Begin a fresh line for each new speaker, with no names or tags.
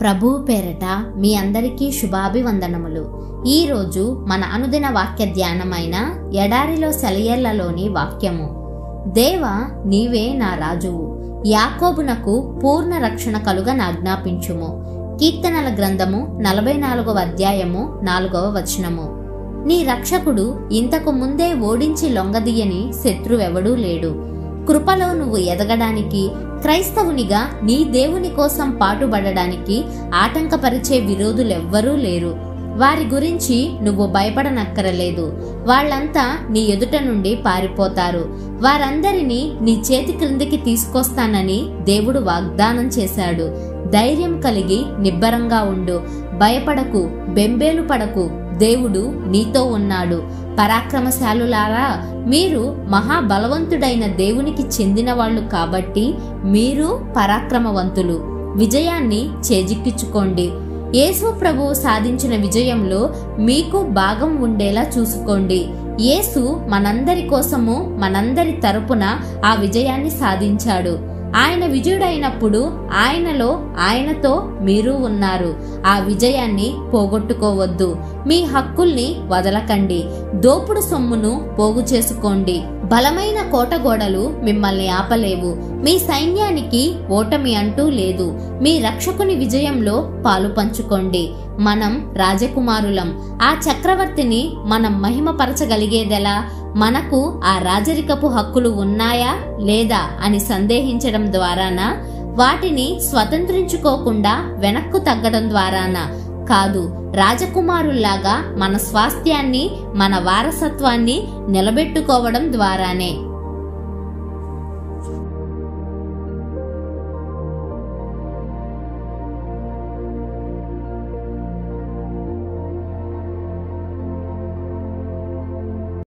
ప్రభువు పేరట మీ అందరికీ శుభాభివందనములు. ఈరోజు మన అనుదిన వాక్య ధ్యానమైన ఎడారిలో సెలయేళ్లలోని వాక్యము. దేవా, నీవే నా రాజువు, యాకోబునకు పూర్ణ రక్షణ కలుగ నాజ్ఞాపించుము. కీర్తనల గ్రంథము 44వ అధ్యాయము 4వ వచనము. నీ రక్షకుడు ఇంతకు ముందే ఓడించి లొంగదీయని శత్రువెవడూ లేడు. కృపలో నువ్వు ఎదగడానికి, క్రైస్తవునిగా నీ దేవుని కోసం పాటుపడడానికి ఆటంకపరిచే విరోధులెవ్వరూ లేరు. వారి గురించి నువ్వు భయపడనక్కరలేదు. వాళ్ళంతా నీ ఎదుట నుండి పారిపోతారు. వారందరినీ నీ చేతి క్రిందికి తీసుకొస్తానని దేవుడు వాగ్దానం చేశాడు. ధైర్యం కలిగి నిబ్బరంగా ఉండు. భయపడకు, బెంబేలు పడకు. దేవుడు నీతో ఉన్నాడు. పరాక్రమశాలులారా, మీరు మహాబలవంతుడైన దేవునికి చెందిన వాళ్ళు కాబట్టి మీరు పరాక్రమవంతులు. విజయాన్ని చేజిక్కించుకోండి. యేసు ప్రభువు సాధించిన విజయంలో మీకు భాగం ఉండేలా చూసుకోండి. యేసు మనందరి కోసము, మనందరి తరపున ఆ విజయాన్ని సాధించాడు. ఆయన విజయుడైనప్పుడు ఆయనలో, ఆయనతో మీరు ఉన్నారు. ఆ విజయాన్ని పోగొట్టుకోవద్దు. మీ హక్కుల్ని వదలకండి. దోపుడు సొమ్మును పోగు చేసుకోండి. బలమైన కోటగోడలు మిమ్మల్ని ఆపలేవు. మీ సైన్యానికి ఓటమి అంటూ లేదు. మీ రక్షకుని విజయంలో పాలు పంచుకోండి. మనం రాజకుమారులం. ఆ చక్రవర్తిని మనం మహిమపరచగలిగేదెలా? మనకు ఆ రాజరికపు హక్కులు ఉన్నాయా లేదా అని సందేహించడం ద్వారానా? వాటిని స్వతంత్రించుకోకుండా వెనక్కు తగ్గడం ద్వారానా? కాదు. రాజకుమారుల్లాగా మన స్వాస్థ్యాన్ని, మన వారసత్వాన్ని నిలబెట్టుకోవడం ద్వారానే.